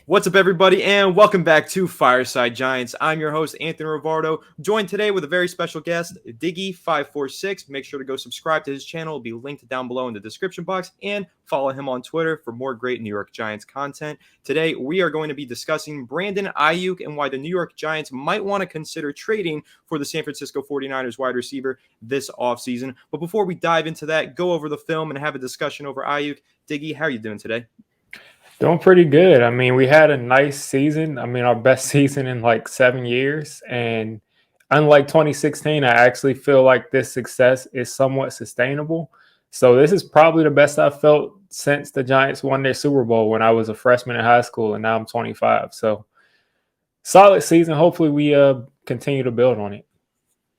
What's up, everybody, and welcome back to Fireside Giants. I'm your host, Anthony Rivardo, joined today with a very special guest, Digge546. Make sure to go subscribe to his channel. It'll be linked down below in the description box, and follow him on Twitter for more great New York Giants content. Today, we are going to be discussing Brandon Aiyuk and why the New York Giants might want to consider trading for the San Francisco 49ers wide receiver this offseason. But before we dive into that, go over the film and have a discussion over Aiyuk. Digge, how are you doing today? Doing pretty good. I mean, we had a nice season. I mean, our best season in like 7 years. And unlike 2016, I actually feel like this success is somewhat sustainable. So this is probably the best I've felt since the Giants won their Super Bowl when I was a freshman in high school, and now I'm 25. So solid season. Hopefully we continue to build on it.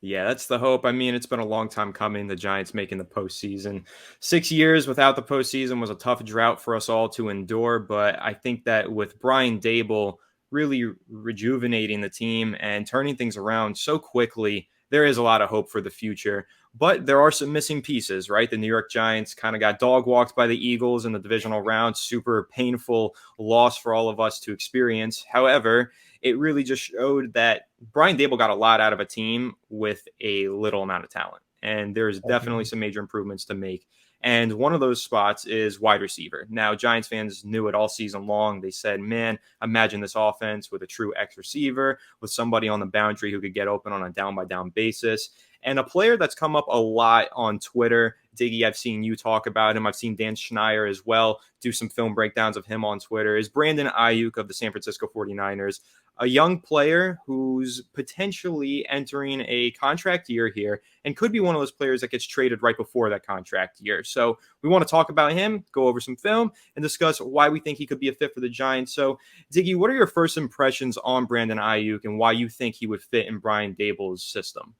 Yeah, that's the hope. I mean, it's been a long time coming, the Giants making the postseason. 6 years without the postseason was a tough drought for us all to endure, but I think that with Brian Daboll really rejuvenating the team and turning things around so quickly, there is a lot of hope for the future. But there are some missing pieces, right? The New York Giants kind of got dog walked by the Eagles in the divisional round. Super painful loss for all of us to experience. However, it really just showed that Brian Daboll got a lot out of a team with a little amount of talent. And there's definitely some major improvements to make. And one of those spots is wide receiver. Now, Giants fans knew it all season long. They said, man, imagine this offense with a true X receiver, with somebody on the boundary who could get open on a down-by-down basis. And a player that's come up a lot on Twitter, Diggy, I've seen you talk about him. I've seen Dan Schneier as well do some film breakdowns of him on Twitter, is Brandon Aiyuk of the San Francisco 49ers, a young player who's potentially entering a contract year here and could be one of those players that gets traded right before that contract year. So we want to talk about him, go over some film, and discuss why we think he could be a fit for the Giants. So, Diggy, what are your first impressions on Brandon Aiyuk and why you think he would fit in Brian Daboll's system?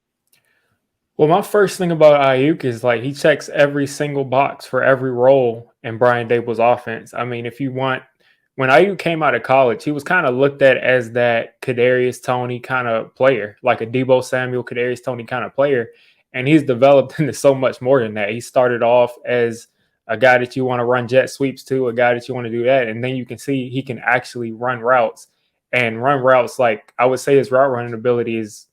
Well, my first thing about Ayuk is like he checks every single box for every role in Brian Daboll's offense. I mean, if you want, when Ayuk came out of college, he was kind of looked at as that Kadarius Toney kind of player, like a Debo Samuel, Kadarius Toney kind of player, and he's developed into so much more than that. He started off as a guy that you want to run jet sweeps to, a guy that you want to do that, and then you can see he can actually run routes and run routes. Like I would say, his route running ability is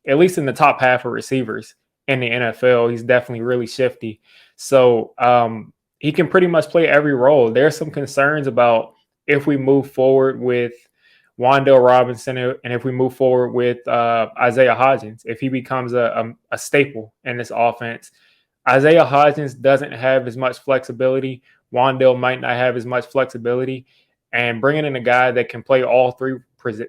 at least in the top half of receivers in the NFL. He's definitely really shifty. So he can pretty much play every role. There's some concerns about if we move forward with Wan'Dale Robinson and if we move forward with Isaiah Hodgins, if he becomes a staple in this offense. Isaiah Hodgins doesn't have as much flexibility. Wan'Dale might not have as much flexibility. And bringing in a guy that can play all three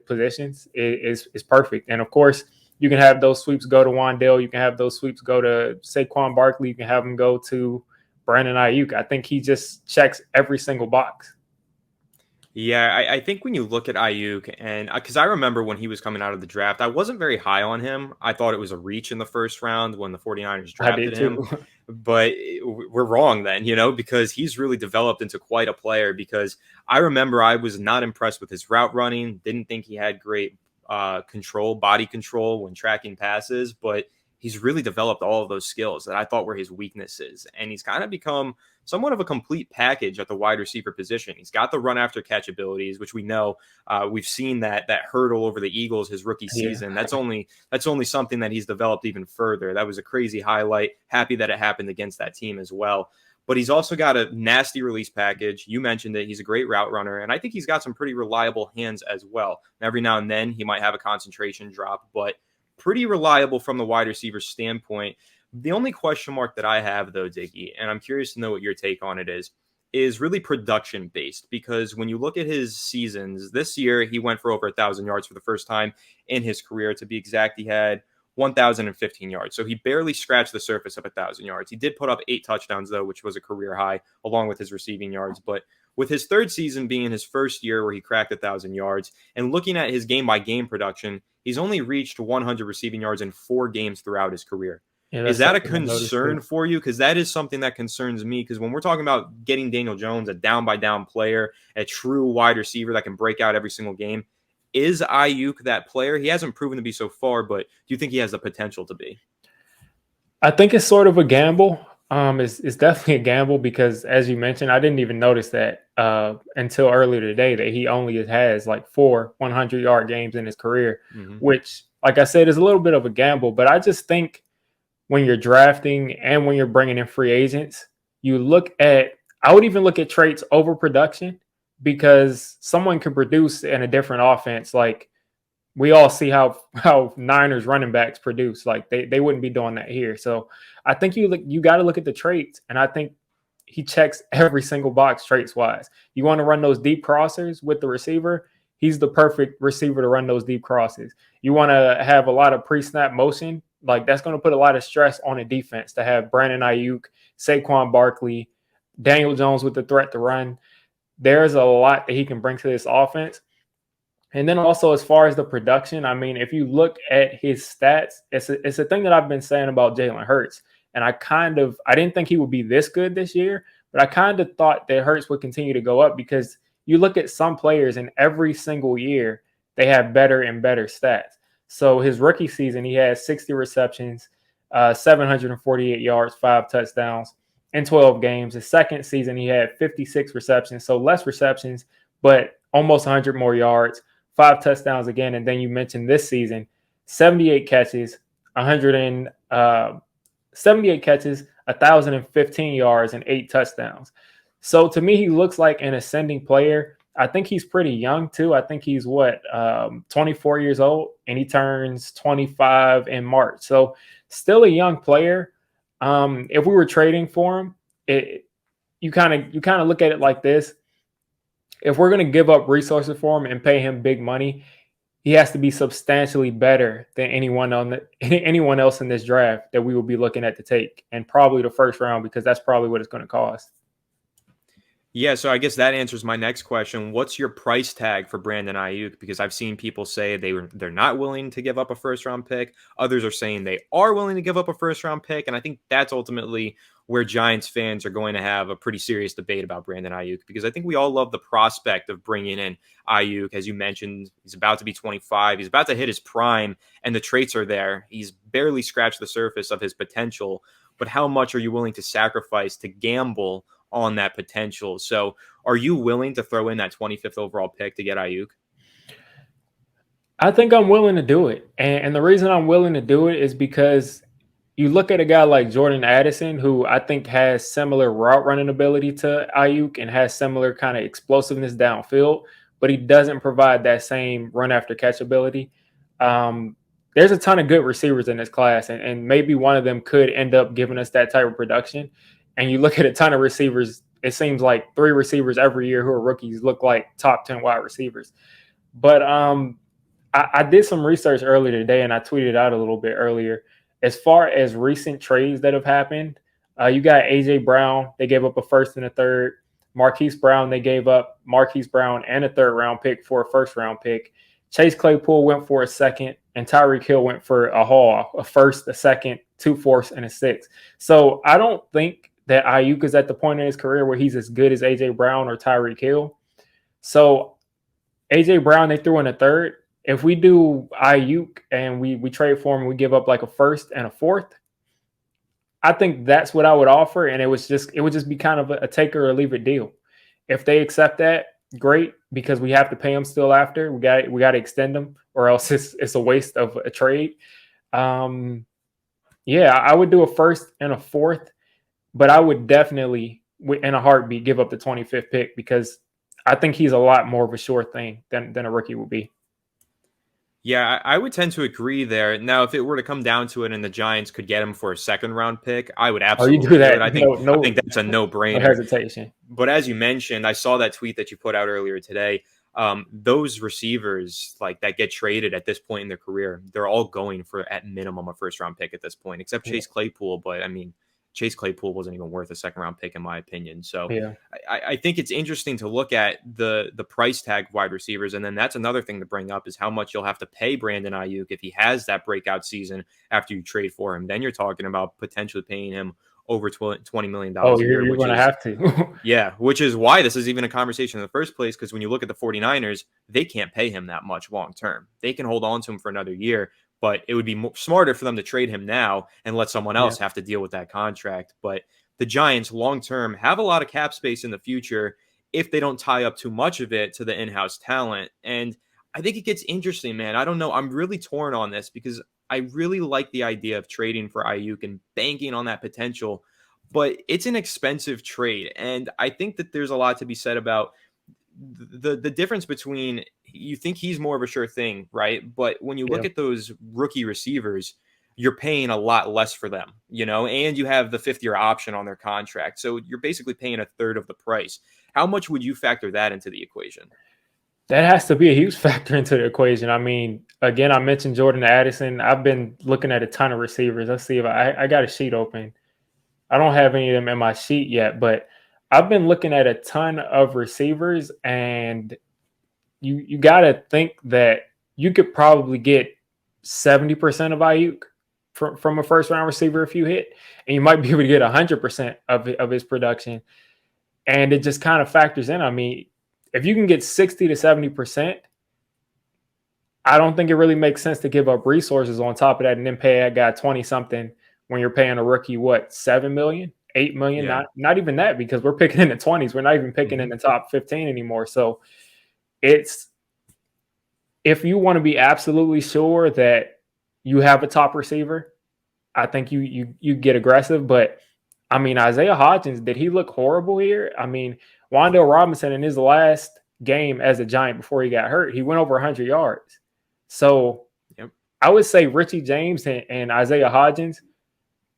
positions is perfect. And of course, you can have those sweeps go to Wan'Dale. You can have those sweeps go to Saquon Barkley. You can have them go to Brandon Aiyuk. I think he just checks every single box. Yeah, I think when you look at Ayuk, and because I remember when he was coming out of the draft, I wasn't very high on him. I thought it was a reach in the first round when the 49ers I did drafted too. him. But we're wrong then, because he's really developed into quite a player. Because I remember I was not impressed with his route running, didn't think he had great body control when tracking passes, but he's really developed all of those skills that I thought were his weaknesses. And he's kind of become somewhat of a complete package at the wide receiver position. He's got the run after catch abilities, which we know we've seen that hurdle over the Eagles his rookie season. Yeah. That's only something that he's developed even further. That was a crazy highlight. Happy that it happened against that team as well. But he's also got a nasty release package. You mentioned it. He's a great route runner. And I think he's got some pretty reliable hands as well. Every now and then he might have a concentration drop, but pretty reliable from the wide receiver standpoint. The only question mark that I have, though, Diggy, and I'm curious to know what your take on it is really production based. Because when you look at his seasons, this year he went for over 1,000 yards for the first time in his career. To be exact, he had 1,015 yards. So he barely scratched the surface of 1,000 yards. He did put up 8 touchdowns, though, which was a career high, along with his receiving yards. But with his third season being his first year where he cracked 1,000 yards, and looking at his game-by-game production, he's only reached 100 receiving yards in 4 games throughout his career. Yeah, is that a concern for you? Because that is something that concerns me. Because when we're talking about getting Daniel Jones, a down-by-down player, a true wide receiver that can break out every single game, is Aiyuk that player? He hasn't proven to be so far, but do you think he has the potential to be? I think it's sort of a gamble It's definitely a gamble because, as you mentioned, I didn't even notice that until earlier today that he only has like 4 100-yard games in his career, Hmm. which, like I said, is a little bit of a gamble. But I just think when you're drafting and when you're bringing in free agents, you look at, I would even look at traits over production because someone can produce in a different offense. Like we all see how Niners running backs produce. Like they wouldn't be doing that here. So I think you got to look at the traits, and I think he checks every single box traits wise. You want to run those deep crossers with the receiver. He's the perfect receiver to run those deep crosses. You want to have a lot of pre-snap motion. Like that's going to put a lot of stress on a defense to have Brandon Aiyuk, Saquon Barkley, Daniel Jones with the threat to run. There's a lot that he can bring to this offense. And then also, as far as the production, I mean, if you look at his stats, it's a thing that I've been saying about Jalen Hurts. And I didn't think he would be this good this year, but I kind of thought that Hurts would continue to go up because you look at some players and every single year they have better and better stats. So his rookie season, he had 60 receptions, 748 yards, 5 touchdowns in 12 games. His second season, he had 56 receptions, so less receptions, but almost 100 more yards, 5 touchdowns again. And then you mentioned this season, 78 catches, 78 catches, 1,015 yards, and 8 touchdowns. So to me, he looks like an ascending player. I think he's pretty young too. I think he's 24 years old, and he turns 25 in March. So still a young player. If we were trading for him, you kind of look at it like this: if we're going to give up resources for him and pay him big money, he has to be substantially better than anyone else in this draft that we will be looking at to take, and probably the first round because that's probably what it's going to cost. Yeah, so I guess that answers my next question. What's your price tag for Brandon Ayuk? Because I've seen people say they're not willing to give up a first round pick. Others are saying they are willing to give up a first round pick, and I think that's ultimately where Giants fans are going to have a pretty serious debate about Brandon Ayuk, because I think we all love the prospect of bringing in Ayuk. As you mentioned, he's about to be 25. He's about to hit his prime, and the traits are there. He's barely scratched the surface of his potential, but how much are you willing to sacrifice to gamble on that potential? So are you willing to throw in that 25th overall pick to get Ayuk? I think I'm willing to do it. And the reason I'm willing to do it is because you look at a guy like Jordan Addison, who I think has similar route running ability to Ayuk and has similar kind of explosiveness downfield, but he doesn't provide that same run after catch ability. Um, there's a ton of good receivers in this class, and maybe one of them could end up giving us that type of production. And you look at a ton of receivers, it seems like 3 receivers every year who are rookies look like top 10 wide receivers. But I did some research earlier today, and I tweeted out a little bit earlier. As far as recent trades that have happened, you got AJ Brown. They gave up a first and a third. Marquise Brown, they gave up Marquise Brown and a third round pick for a first round pick. Chase Claypool went for a second, and Tyreek Hill went for a haul, a first, a second, 2 fourths, and a sixth. So I don't think that Ayuk is at the point in his career where he's as good as AJ Brown or Tyreek Hill. So AJ Brown, they threw in a third. If we do Ayuk and we trade for him, and we give up like a first and a fourth. I think that's what I would offer, and it would just be kind of a take or leave it deal. If they accept that, great, because we have to pay them still after. We got to extend them, or else it's a waste of a trade. Um, yeah, I would do a first and a fourth, but I would definitely, in a heartbeat, give up the 25th pick because I think he's a lot more of a sure thing than a rookie would be. Yeah, I would tend to agree there. Now, if it were to come down to it and the Giants could get him for a second round pick, I would Oh, you absolutely do do it. that? I think that's a no No brainer. hesitation. But as you mentioned, I saw that tweet that you put out earlier today. Those receivers like that get traded at this point in their career, they're all going for at minimum a first round pick at this point, except Yeah. Chase Claypool. But I mean, Chase Claypool wasn't even worth a second round pick in my opinion. So Yeah. I think it's interesting to look at the price tag wide receivers, and then that's another thing to bring up is how much you'll have to pay Brandon Ayuk if he has that breakout season after you trade for him. Then you're talking about potentially paying him over $20 million Oh, a year, you're which going to is have to. yeah, which is why this is even a conversation in the first place. Because when you look at the 49ers, they can't pay him that much long term. They can hold on to him for another year, but it would be smarter for them to trade him now and let someone else have to deal with that contract. But the Giants long term have a lot of cap space in the future if they don't tie up too much of it to the in-house talent. And I think it gets interesting, man. I don't know. I'm really torn on this because I really like the idea of trading for Aiyuk and banking on that potential, but it's an expensive trade. And I think that there's a lot to be said about the difference between, you think he's more of a sure thing, right? But when you look at those rookie receivers, you're paying a lot less for them, and you have the 5th-year option on their contract. So you're basically paying a third of the price. How much would you factor that into the equation? That has to be a huge factor into the equation. I mean, again, I mentioned Jordan Addison. I've been looking at a ton of receivers. Let's see if I got a sheet open. I don't have any of them in my sheet yet, but I've been looking at a ton of receivers, and you got to think that you could probably get 70% of Aiyuk from a first-round receiver if you hit, and you might be able to get 100% of his production. And it just kind of factors in. I mean, if you can get 60 to 70%, I don't think it really makes sense to give up resources on top of that and then pay that guy 20-something when you're paying a rookie, what, 7 million, 8 million? Yeah. Not even that, because we're picking in the 20s. We're not even picking in the top 15 anymore. So it's, if you want to be absolutely sure that you have a top receiver, I think you get aggressive. But I mean, Isaiah Hodgins, did he look horrible here? I mean, Wan'Dale Robinson in his last game as a Giant before he got hurt, he went over 100 yards. So I would say Richie James and Isaiah Hodgins,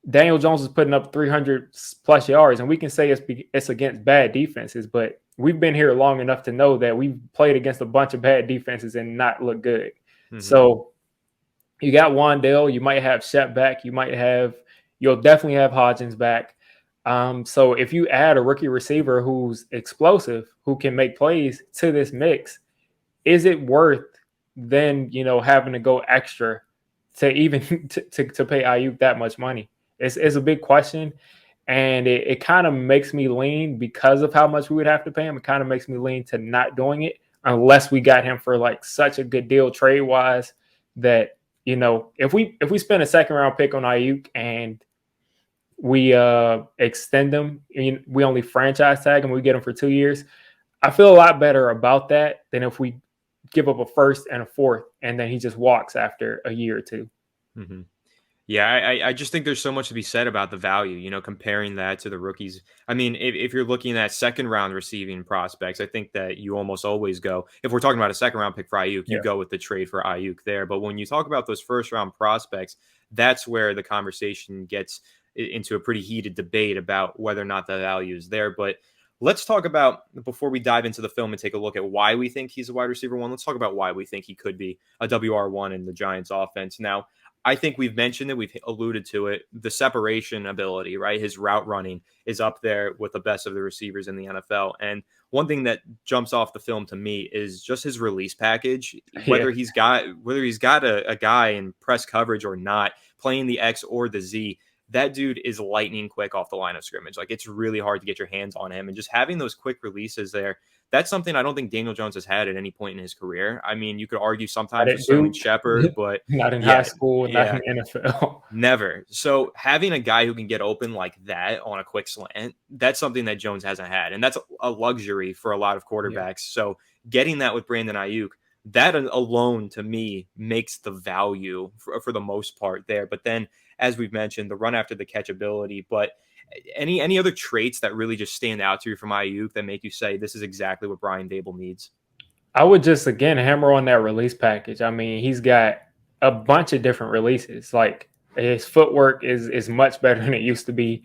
Daniel Jones is putting up 300 plus yards, and we can say it's against bad defenses, but we've been here long enough to know that we've played against a bunch of bad defenses and not look good. So you got Wan'Dale, you might have Shep back, you'll definitely have Hodgins back. So if you add a rookie receiver who's explosive, who can make plays to this mix, is it worth then, having to go extra to even to pay Aiyuk that much money? It's a big question. And it kind of makes me lean, because of how much we would have to pay him. It kind of makes me lean to not doing it unless we got him for like such a good deal trade wise that, if we spend a 2nd-round pick on Aiyuk and we extend him, we only franchise tag him, we get him for 2 years, I feel a lot better about that than if we give up a 1st and a 4th and then he just walks after a year or 2. Yeah, I just think there's so much to be said about the value, comparing that to the rookies. I mean, if you're looking at 2nd-round receiving prospects, I think that you almost always go, if we're talking about a 2nd-round pick for Aiyuk, you go with the trade for Aiyuk there. But when you talk about those 1st-round prospects, that's where the conversation gets into a pretty heated debate about whether or not the value is there. But let's talk about, before we dive into the film and take a look at why we think he's a wide receiver 1, let's talk about why we think he could be a WR1 in the Giants offense. Now, I think we've mentioned it, we've alluded to it, the separation ability, right? His route running is up there with the best of the receivers in the NFL. And one thing that jumps off the film to me is just his release package, whether he's got a guy in press coverage or not, playing the X or the Z. That dude is lightning quick off the line of scrimmage. Like, it's really hard to get your hands on him. And just having those quick releases there, that's something I don't think Daniel Jones has had at any point in his career. I mean, you could argue sometimes with Sterling Shepard, but not in high school, not in NFL. Never. So having a guy who can get open like that on a quick slant, that's something that Jones hasn't had. And that's a luxury for a lot of quarterbacks. So getting that with Brandon Aiyuk, that alone to me makes the value for the most part there. But then, as we've mentioned, the run after the catch ability. But any other traits that really just stand out to you from Aiyuk that make you say this is exactly what Brian Daboll needs? I would just, again, hammer on that release package. I mean, he's got a bunch of different releases. Like, his footwork is much better than it used to be.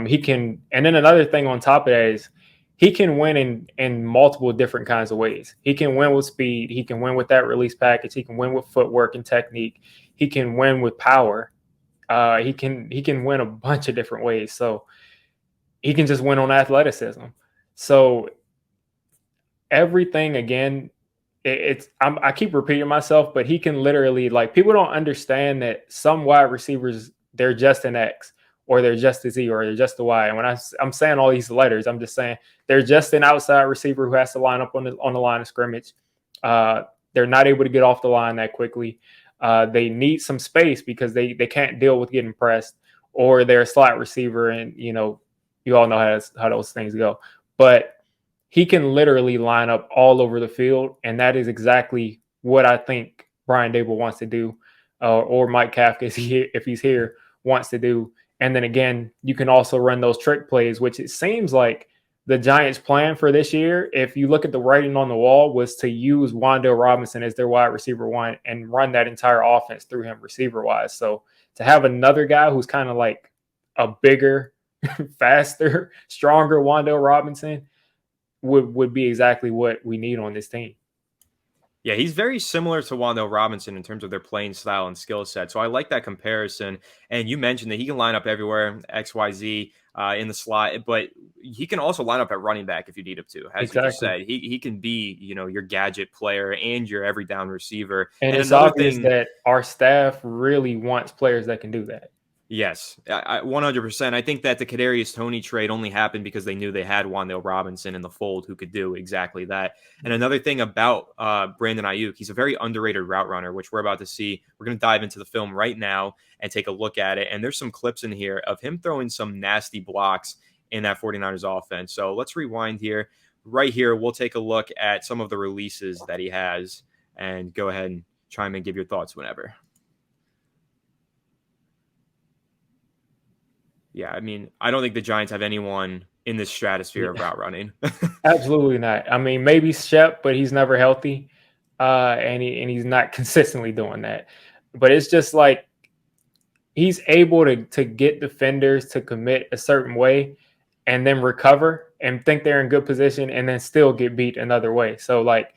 He can, and then another thing on top of that is he can win in multiple different kinds of ways. He can win with speed. He can win with that release package. He can win with footwork and technique. He can win with power. He can win a bunch of different ways. So he can just win on athleticism. So everything, again, I keep repeating myself, but he can literally, like, people don't understand that some wide receivers, they're just an X, or they're just a Z, or they're just a Y. And when I'm saying all these letters, I'm just saying they're just an outside receiver who has to line up on the line of scrimmage. They're not able to get off the line that quickly. They need some space because they can't deal with getting pressed, or they're a slot receiver, and you all know how those things go. But he can literally line up all over the field, and that is exactly what I think Brian Dable wants to do, or Mike Kafka, if he's here, wants to do. And then again, you can also run those trick plays, which it seems like the Giants' plan for this year, if you look at the writing on the wall, was to use Wan'Dale Robinson as their wide receiver one and run that entire offense through him receiver wise. So to have another guy who's kind of like a bigger, faster, stronger Wan'Dale Robinson would be exactly what we need on this team. Yeah, he's very similar to Wan'Dale Robinson in terms of their playing style and skill set. So I like that comparison. And you mentioned that he can line up everywhere, XYZ, in the slot, but he can also line up at running back if you need him to. As you just Exactly. said, he can be, your gadget player and your every down receiver. And And it's another obvious thing, that our staff really wants players that can do that. yes, 100%. I think that the Kadarius Toney trade only happened because they knew they had Wan'Dale Robinson in the fold who could do exactly that. And another thing about Brandon Aiyuk, he's a very underrated route runner, which we're about to see. We're going to dive into the film right now and take a look at it. And there's some clips in here of him throwing some nasty blocks in that 49ers offense. So let's rewind here. Right here, we'll take a look at some of the releases that he has and go ahead and chime in and give your thoughts whenever. Yeah, I mean, I don't think the Giants have anyone in this stratosphere of route running. Absolutely not. I mean, maybe Shep, but he's never healthy, and he's not consistently doing that. But it's just like he's able to get defenders to commit a certain way, and then recover and think they're in good position, and then still get beat another way. So like,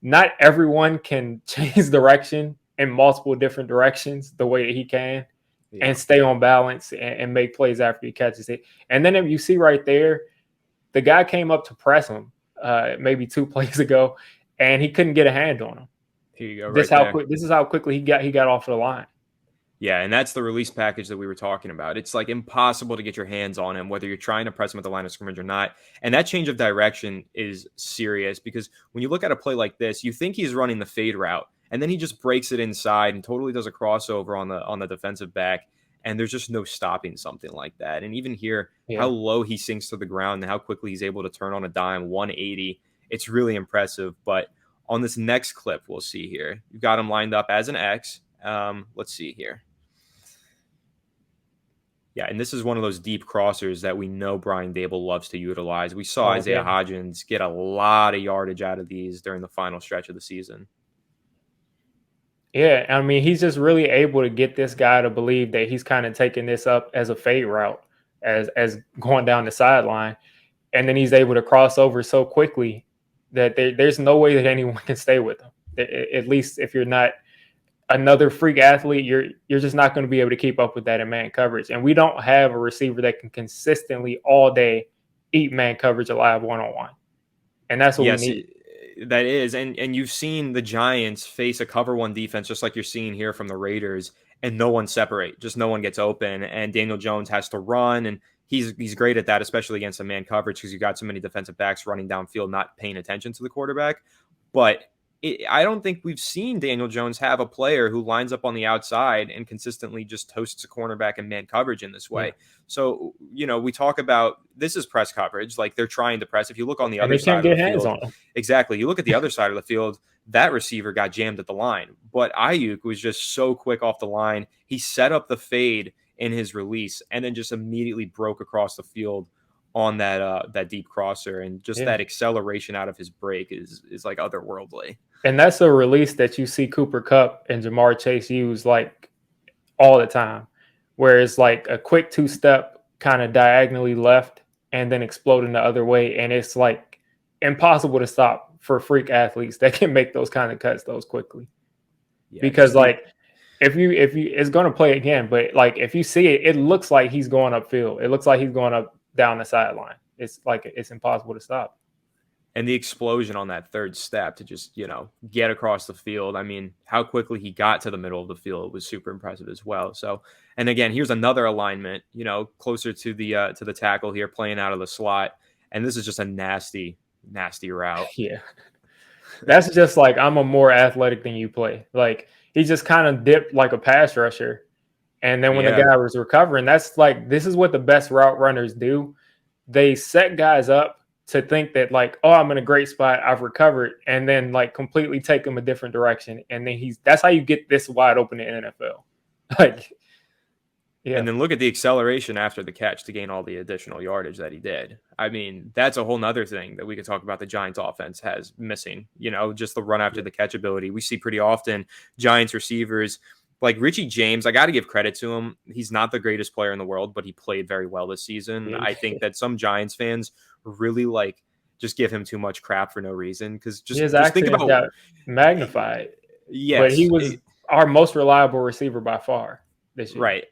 not everyone can change direction in multiple different directions the way that he can. Yeah. And stay on balance and make plays after he catches it. And then if you see right there, the guy came up to press him maybe 2 plays ago, and he couldn't get a hand on him. Here you go, This right there. This is how quickly he got off the line. Yeah, and that's the release package that we were talking about. It's like impossible to get your hands on him, whether you're trying to press him at the line of scrimmage or not. And that change of direction is serious because when you look at a play like this, you think he's running the fade route, and then he just breaks it inside and totally does a crossover on the defensive back. And there's just no stopping something like that. And even here, how low he sinks to the ground and how quickly he's able to turn on a dime, 180. It's really impressive. But on this next clip, we'll see here, you've got him lined up as an X. Let's see here. Yeah, and this is one of those deep crossers that we know Brian Dable loves to utilize. We saw Isaiah Hodgins get a lot of yardage out of these during the final stretch of the season. Yeah, I mean, he's just really able to get this guy to believe that he's kind of taking this up as a fade route, as going down the sideline, and then he's able to cross over so quickly that there's no way that anyone can stay with him. At least if you're not another freak athlete, you're just not going to be able to keep up with that in man coverage. And we don't have a receiver that can consistently all day eat man coverage alive one-on-one. And that's what we need. That is, and you've seen the Giants face a cover one defense just like you're seeing here from the Raiders, and no one separate, just no one gets open, and Daniel Jones has to run, and he's great at that, especially against a man coverage because you got so many defensive backs running downfield, not paying attention to the quarterback. But I don't think we've seen Daniel Jones have a player who lines up on the outside and consistently just toasts a cornerback and man coverage in this way. Yeah. So, we talk about this is press coverage. Like they're trying to press. If you look on the other side of the field, exactly. You look at the other side of the field, that receiver got jammed at the line. But Aiyuk was just so quick off the line. He set up the fade in his release and then just immediately broke across the field on that deep crosser, and just that acceleration out of his break is like otherworldly. And that's a release that you see Cooper Kupp and Jamar Chase use like all the time, where it's like a quick 2-step kind of diagonally left and then exploding the other way, and it's like impossible to stop for freak athletes that can make those kind of cuts those quickly. Yeah, because like if you it's going to play again, but like if you see it, it looks like he's going upfield. It looks like he's going up down the sideline. It's like it's impossible to stop. And the explosion on that third step to just, get across the field. I mean, how quickly he got to the middle of the field was super impressive as well. So, and again, here's another alignment, closer to the tackle here, playing out of the slot. And this is just a nasty, nasty route. Yeah. That's just like, I'm a more athletic than you play. Like, he just kind of dipped like a pass rusher. And then when the Yeah. guy was recovering, that's like, this is what the best route runners do. They set guys up to think that like, oh, I'm in a great spot, I've recovered, and then like completely take them a different direction. And then that's how you get this wide open in the NFL. Like, And yeah, then look at the acceleration after the catch to gain all the additional yardage that he did. I mean, that's a whole nother thing that we could talk about the Giants offense has missing, just the run after the catch ability. We see pretty often Giants receivers like Richie James. I got to give credit to him. He's not the greatest player in the world, but he played very well this season. yeah. I think that some Giants fans really like just give him too much crap for no reason. Because His just think accidents about, got magnified, but he yes, was our most reliable receiver by far this year. right.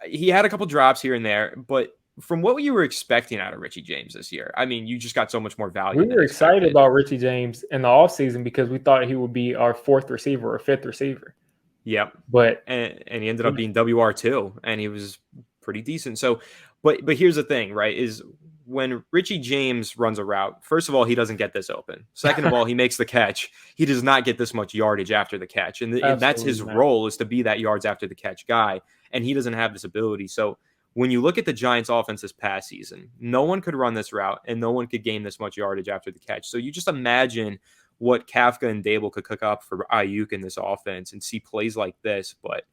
He had a couple drops here and there, but from what you were expecting out of Richie James this year, I mean, you just got so much more We value than were excited expected. about Richie James in the offseason because we thought he would be our fourth receiver or fifth receiver. Yep. But And he ended up being WR2, and he was pretty decent. So, but here's the thing, right? Is when Richie James runs a route, first of all, he doesn't get this open. Second of all, he makes the catch. He does not get this much yardage after the catch. And that's his absolutely not. role, is to be that yards after the catch guy. And he doesn't have this ability. So when you look at the Giants offense this past season, no one could run this route and no one could gain this much yardage after the catch. So you just imagine what Kafka and Dable could cook up for Aiyuk in this offense and see plays like this. But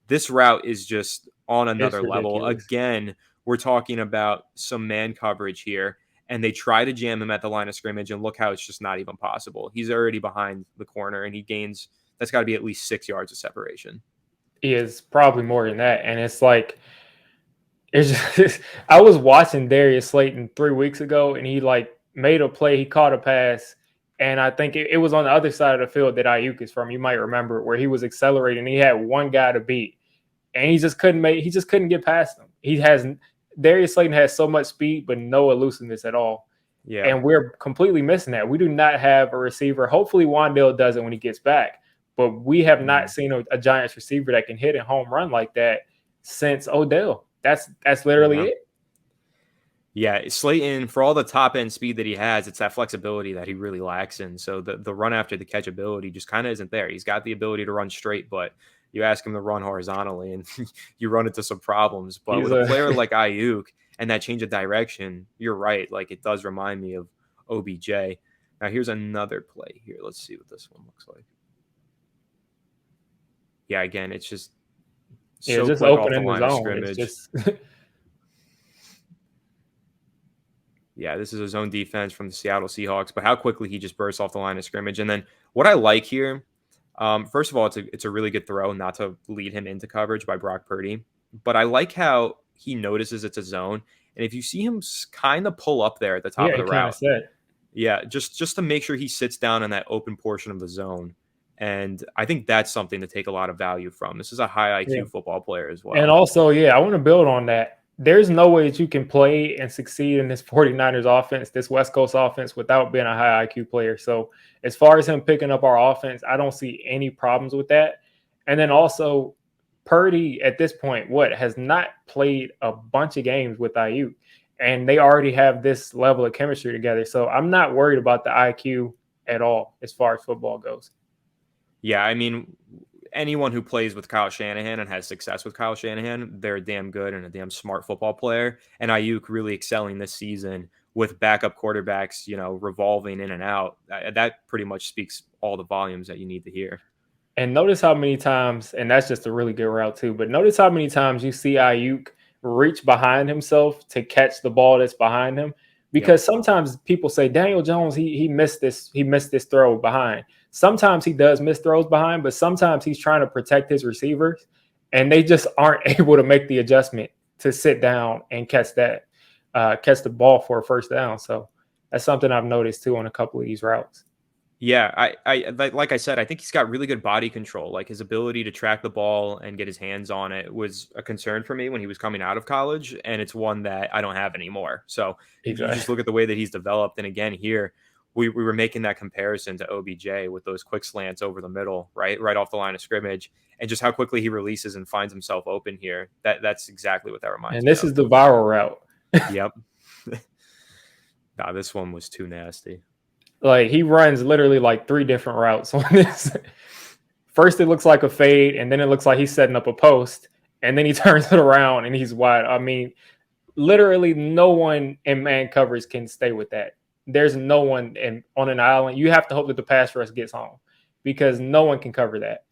this route is just on It's another level. ridiculous. Again, we're talking about some man coverage here, and they try to jam him at the line of scrimmage, and look how it's just not even possible. He's already behind the corner, and he gains, that's got to be at least 6 yards of separation. He is probably more than that. And it's like, it's just, I was watching Darius Slayton 3 weeks ago, and he like made a play. He caught a pass, and I think it was on the other side of the field that Aiyuk is from. You might remember where he was accelerating. He had one guy to beat, and he just couldn't get past him. Darius Slayton has so much speed, but no elusiveness at all. Yeah. And we're completely missing that. We do not have a receiver. Hopefully, Wandale does it when he gets back. But we have not seen a Giants receiver that can hit a home run like that since Odell. That's literally it. Yeah, Slayton, for all the top end speed that he has, it's that flexibility that he really lacks in. So the run after the catch ability just kind of isn't there. He's got the ability to run straight, but you ask him to run horizontally and you run into some problems. But with a player like Aiyuk and that change of direction, you're right. Like, it does remind me of OBJ. Now here's another play here. Let's see what this one looks like. Yeah, again, it's just so just quick open off the in the line of zone. scrimmage. It's just Yeah, this is a zone defense from the Seattle Seahawks, but how quickly he just bursts off the line of scrimmage. And then what I like here, first of all, it's a really good throw, not to lead him into coverage by Brock Purdy. But I like how he notices it's a zone. And if you see him kind of pull up there at the top of the route, yeah, just to make sure he sits down in that open portion of the zone. And I think that's something to take a lot of value from. This is a high IQ football player as well. And also, I want to build on that. There's no way that you can play and succeed in this 49ers offense, this West Coast offense, without being a high IQ player. So as far as him picking up our offense, I don't see any problems with that. And then also, Purdy at this point, has not played a bunch of games with Aiyuk, and they already have this level of chemistry together. So I'm not worried about the IQ at all as far as football goes. Yeah, I mean, anyone who plays with Kyle Shanahan and has success with Kyle Shanahan, they're a damn good and a damn smart football player. And Aiyuk really excelling this season with backup quarterbacks, revolving in and out. That pretty much speaks all the volumes that you need to hear. And notice how many times, and that's just a really good route too, but notice how many times you see Aiyuk reach behind himself to catch the ball that's behind him. Because sometimes people say Daniel Jones, he missed this throw behind. Sometimes he does miss throws behind, but sometimes he's trying to protect his receivers, and they just aren't able to make the adjustment to sit down and catch the ball for a first down. So that's something I've noticed too on a couple of these routes. Yeah, I like I said, I think he's got really good body control. Like, his ability to track the ball and get his hands on it was a concern for me when he was coming out of college, and it's one that I don't have anymore. So if you just look at the way that he's developed, and again here, we were making that comparison to OBJ with those quick slants over the middle, right off the line of scrimmage, and just how quickly he releases and finds himself open here. That's exactly what that reminds me of. And this is the viral route. Yep. Nah, this one was too nasty. Like, he runs literally like 3 different routes on this. First, it looks like a fade, and then it looks like he's setting up a post, and then he turns it around and he's wide. I mean, literally no one in man coverage can stay with that. There's no one on an island. You have to hope that the pass rush gets home because no one can cover that.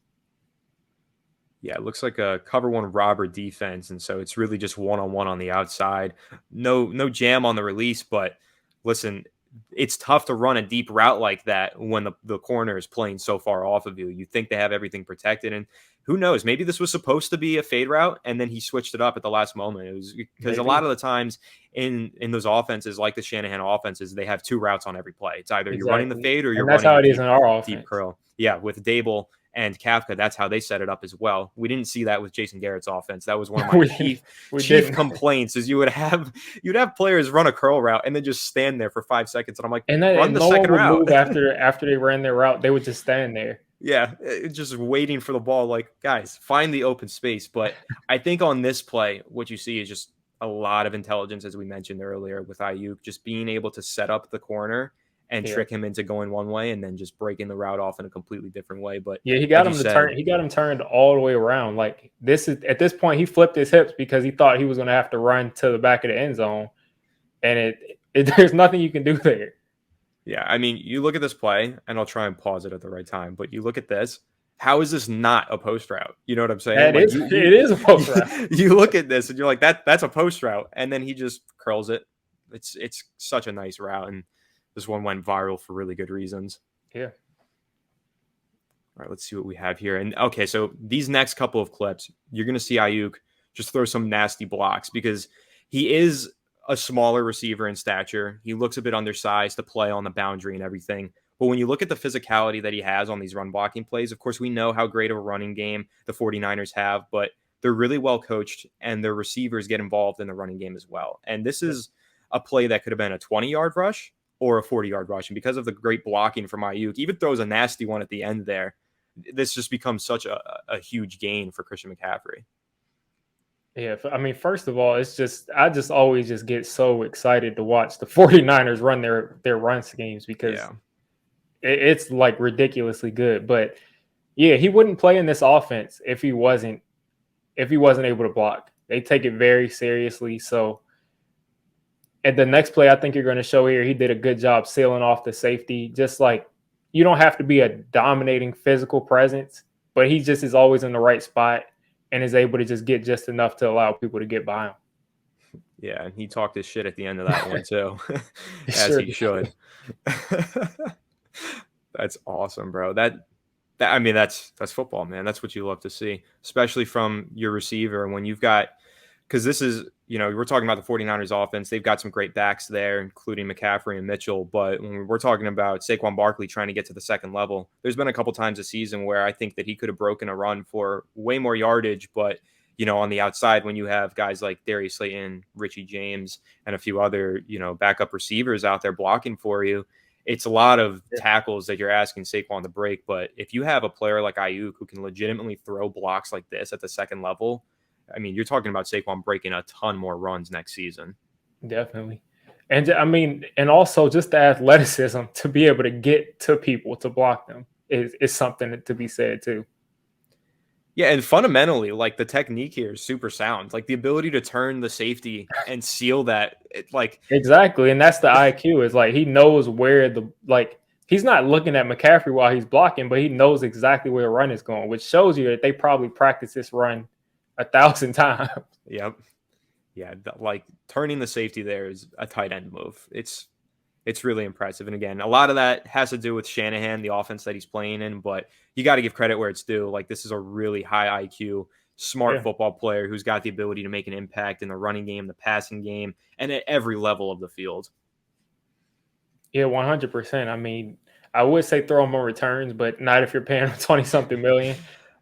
Yeah, it looks like a cover one robber defense, and so it's really just one-on-one on the outside. No jam on the release, but listen, it's tough to run a deep route like that when the corner is playing so far off of you. You think they have everything protected, and who knows? Maybe this was supposed to be a fade route, and then he switched it up at the last moment. It was because a lot Maybe. of the times in those offenses, like the Shanahan offenses, they have two routes on every play. It's either you're running the Exactly. fade or you're And that's running how the it is in our deep offense. curl. Yeah, with Dable and Kafka, that's how they set it up as well. We didn't see that with Jason Garrett's offense. That was one of my We chief didn't. complaints is you'd have players run a curl route and then just stand there for 5 seconds. And I'm like, run And the no one second would route. move after they ran their route. They would just stand there. Yeah, just waiting for the ball. Like, guys, find the open space. But I think on this play, what you see is just a lot of intelligence, as we mentioned earlier, with Aiyuk, just being able to set up the corner and Yeah. trick him into going one way and then just breaking the route off in a completely different way. But Yeah, he like got you him to said, turn. He got him turned all the way around. Like this is at this point, he flipped his hips because he thought he was going to have to run to the back of the end zone, and there's nothing you can do there. yeah, I mean, you look at this play, and I'll try and pause it at the right time. But you look at this. How is this not a post route? You know what I'm saying? That Like is it is a post route. you look at this and you're like that's a post route, and then he just curls it. It's such a nice route, and this one went viral for really good reasons. Yeah, All right, let's see what we have here. And okay, so these next couple of clips, you're going to see Ayuk just throw some nasty blocks because he is a smaller receiver in stature. He looks a bit undersized to play on the boundary and everything. But when you look at the physicality that he has on these run blocking plays, of course, we know how great of a running game the 49ers have, but they're really well coached and their receivers get involved in the running game as well. And this is a play that could have been a 20-yard rush or a 40-yard rush. And because of the great blocking from Ayuk, even throws a nasty one at the end there, this just becomes such a huge gain for Christian McCaffrey. yeah. I mean, first of all, it's just I just always just get so excited to watch the 49ers run their run schemes because Yeah. it's like ridiculously good. But yeah, he wouldn't play in this offense if he wasn't able to block. They take it very seriously. So at the next play, I think you're going to show here, he did a good job sealing off the safety. Just like you don't have to be a dominating physical presence, but he just is always in the right spot and is able to just get just enough to allow people to get by him. Yeah, and he talked his shit at the end of that one too, He as sure he did. should. That's awesome, bro. That I mean, that's football, man. That's what you love to see, especially from your receiver when you've got because this is, we're talking about the 49ers offense. They've got some great backs there, including McCaffrey and Mitchell. But when we're talking about Saquon Barkley trying to get to the second level, there's been a couple times this season where I think that he could have broken a run for way more yardage. But, on the outside, when you have guys like Darius Slayton, Richie James, and a few other, backup receivers out there blocking for you, it's a lot of Yeah. tackles that you're asking Saquon to break. But if you have a player like Aiyuk who can legitimately throw blocks like this at the second level, I mean, you're talking about Saquon breaking a ton more runs next season. Definitely. And I mean, and also just the athleticism to be able to get to people to block them is something to be said too. Yeah, and fundamentally, like the technique here is super sound. Like the ability to turn the safety and seal that, Exactly. And that's the IQ is like he knows where he's not looking at McCaffrey while he's blocking, but he knows exactly where the run is going, which shows you that they probably practice this run 1,000 times. yep, yeah, like turning the safety there is a tight end move. It's really impressive. And again, a lot of that has to do with Shanahan, the offense that he's playing in, but you got to give credit where it's due. Like this is a really high IQ, smart Yeah. football player who's got the ability to make an impact in the running game, the passing game, and at every level of the field. Yeah, 100%. I mean, I would say throw him more returns, but not if you're paying him 20 something million.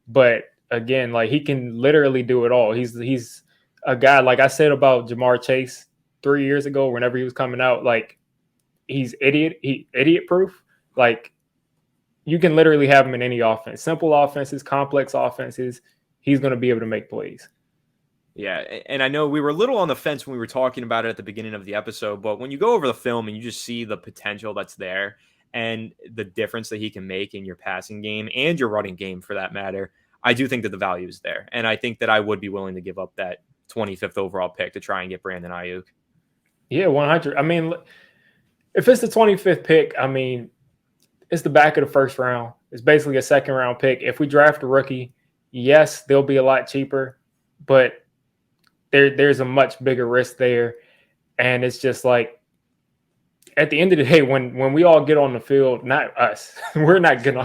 But again, like he can literally do it all. He's a guy like I said about Jamar Chase 3 years ago, whenever he was coming out, like he's idiot proof. Like you can literally have him in any offense, simple offenses, complex offenses. He's going to be able to make plays. Yeah, and I know we were a little on the fence when we were talking about it at the beginning of the episode, but when you go over the film and you just see the potential that's there, and the difference that he can make in your passing game and your running game for that matter, I do think that the value is there. And I think that I would be willing to give up that 25th overall pick to try and get Brandon Aiyuk. Yeah, 100. I mean, if it's the 25th pick, I mean, it's the back of the first round. It's basically a second round pick. If we draft a rookie, yes, they'll be a lot cheaper, but there's a much bigger risk there. And it's just like at the end of the day, when we all get on the field, not us, we're not going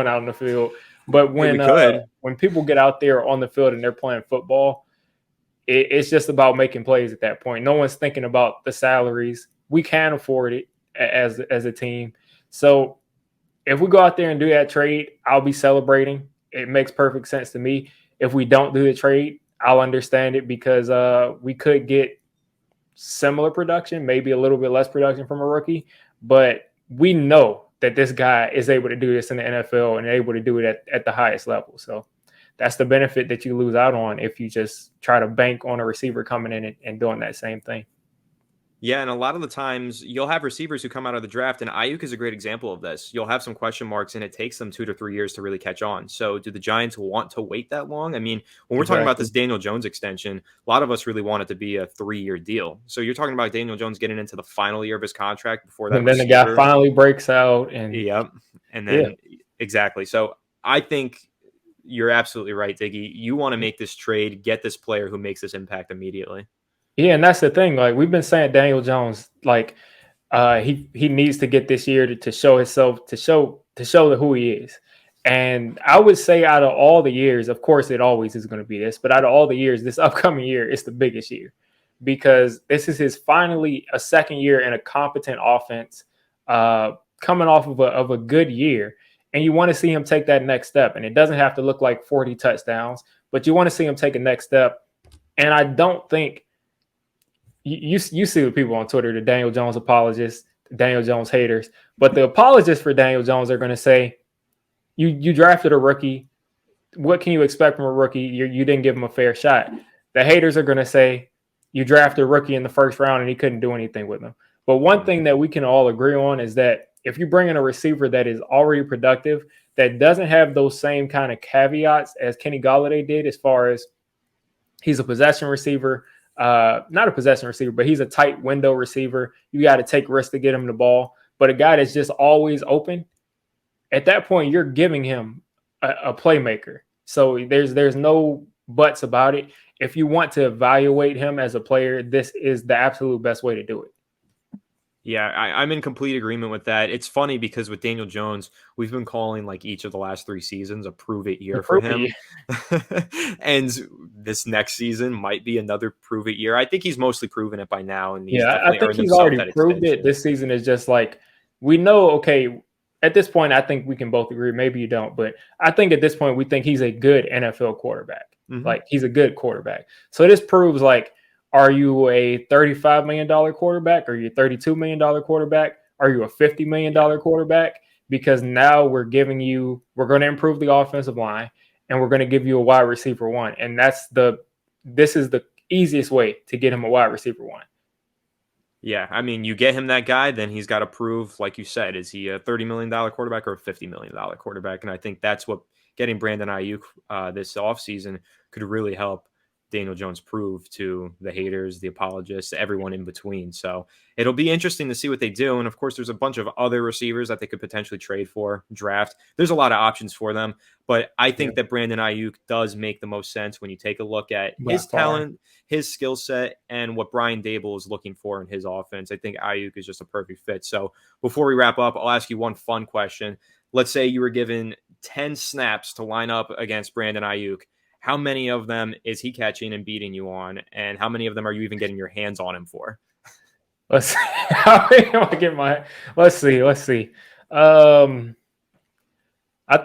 out on the field. But Hey, we could. when people get out there on the field and they're playing football, it's just about making plays at that point. No one's thinking about the salaries. We can afford it as a team. So if we go out there and do that trade, I'll be celebrating. It makes perfect sense to me. If we don't do the trade, I'll understand it because we could get similar production, maybe a little bit less production from a rookie, but we know that this guy is able to do this in the NFL and able to do it at the highest level. So that's the benefit that you lose out on if you just try to bank on a receiver coming in and doing that same thing. Yeah, and a lot of the times you'll have receivers who come out of the draft, and Ayuk is a great example of this. You'll have some question marks, and it takes them 2 to 3 years to really catch on. So, do the Giants want to wait that long? I mean, when we're talking about this Daniel Jones extension, a lot of us really want it to be a 3-year deal. So, you're talking about Daniel Jones getting into the final year of his contract before that. And then the guy finally breaks out, and and then exactly. So, I think you're absolutely right, Diggy. You want to make this trade, get this player who makes this impact immediately. Yeah, and that's the thing. Like we've been saying, Daniel Jones, like he needs to get this year to show himself, to show who he is. And I would say out of all the years, of course, it always is going to be this, but out of all the years, this upcoming year is the biggest year because this is his finally a second year in a competent offense, coming off of a good year. And you want to see him take that next step. And it doesn't have to look like 40 touchdowns, but you want to see him take a next step. And I don't think you see the people on Twitter, the Daniel Jones apologists, the Daniel Jones haters, but the apologists for Daniel Jones are going to say, you drafted a rookie. What can you expect from a rookie? You didn't give him a fair shot. The haters are going to say, you drafted a rookie in the first round and he couldn't do anything with him. But one thing that we can all agree on is that if you bring in a receiver that is already productive, that doesn't have those same kind of caveats as Kenny Golladay did, as far as he's a possession receiver, not a possession receiver, but he's a tight window receiver. You got to take risks to get him the ball. But a guy that's just always open, at that point, you're giving him a playmaker. So there's no buts about it. If you want to evaluate him as a player, this is the absolute best way to do it. Yeah, I'm in complete agreement with that. It's funny because with Daniel Jones, we've been calling like each of the last 3 seasons a prove-it year for him. And this next season might be another prove-it year. I think he's mostly proven it by now. And I think he's already proved it. This season is just like, we know, okay, at this point, I think we can both agree. Maybe you don't, but I think at this point, we think he's a good NFL quarterback. Mm-hmm. Like, he's a good quarterback. So this proves like, are you a $35 million quarterback? Are you a $32 million quarterback? Are you a $50 million quarterback? Because now we're going to improve the offensive line and we're going to give you a wide receiver 1. And this is the easiest way to get him a wide receiver 1. Yeah, I mean, you get him that guy, then he's got to prove, like you said, is he a $30 million quarterback or a $50 million quarterback? And I think that's what getting Brandon Aiyuk this offseason could really help Daniel Jones prove to the haters, the apologists, everyone in between. So it'll be interesting to see what they do. And of course, there's a bunch of other receivers that they could potentially trade for, draft. There's a lot of options for them. But I think that Brandon Aiyuk does make the most sense when you take a look at his talent, his skill set, and what Brian Daboll is looking for in his offense. I think Aiyuk is just a perfect fit. So before we wrap up, I'll ask you one fun question. Let's say you were given 10 snaps to line up against Brandon Aiyuk. How many of them is he catching and beating you on? And how many of them are you even getting your hands on him for? Let's see. Let's see. I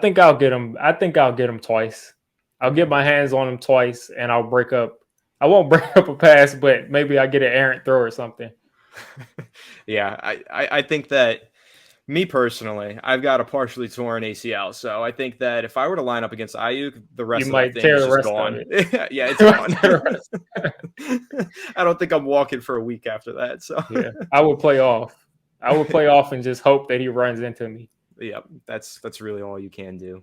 think I'll get him twice. I'll get my hands on him twice and I won't break up a pass, but maybe I get an errant throw or something. Yeah, I think that, me personally, I've got a partially torn ACL, so I think that if I were to line up against Aiyuk, the rest of that thing is just gone. Yeah, it's gone. I don't think I'm walking for a week after that. So yeah, I would play off. I would play off and just hope that he runs into me. Yep, that's really all you can do.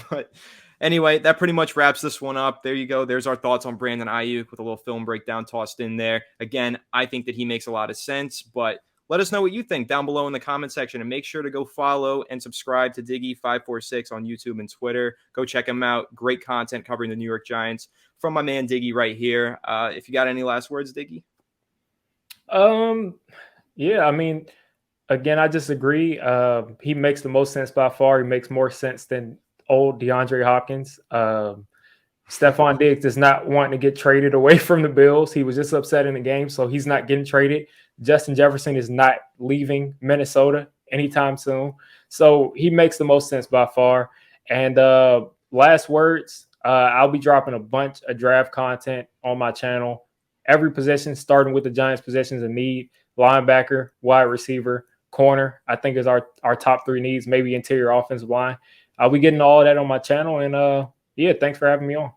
But anyway, that pretty much wraps this one up. There you go. There's our thoughts on Brandon Aiyuk with a little film breakdown tossed in there. Again, I think that he makes a lot of sense, but let us know what you think down below in the comment section, and make sure to go follow and subscribe to Digge546 on YouTube and Twitter. Go check him out. Great content covering the New York Giants from my man Diggy right here. If you got any last words, Diggy? Yeah, I mean, again, I disagree. He makes the most sense by far. He makes more sense than old DeAndre Hopkins. Stephon Diggs does not want to get traded away from the Bills. He was just upset in the game, so he's not getting traded. Justin Jefferson is not leaving Minnesota anytime soon. So he makes the most sense by far. And last words, I'll be dropping a bunch of draft content on my channel. Every position, starting with the Giants' positions of need: linebacker, wide receiver, corner. I think is our top three needs, maybe interior offensive line. I'll be getting all of that on my channel. And yeah, thanks for having me on.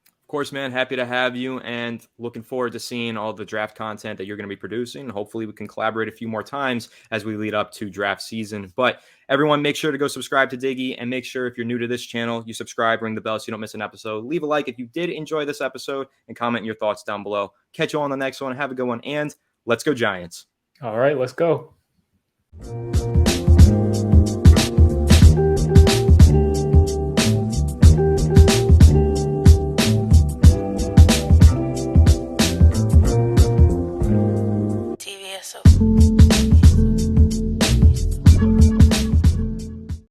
Of course, man, happy to have you, and looking forward to seeing all the draft content that you're going to be producing. Hopefully we can collaborate a few more times as we lead up to draft season. But everyone, make sure to go subscribe to Diggy, and make sure if you're new to this channel, you subscribe, ring the bell so you don't miss an episode. Leave a like if you did enjoy this episode, and comment your thoughts down below. Catch you on the next one. Have a good one, and let's go Giants. All right, let's go.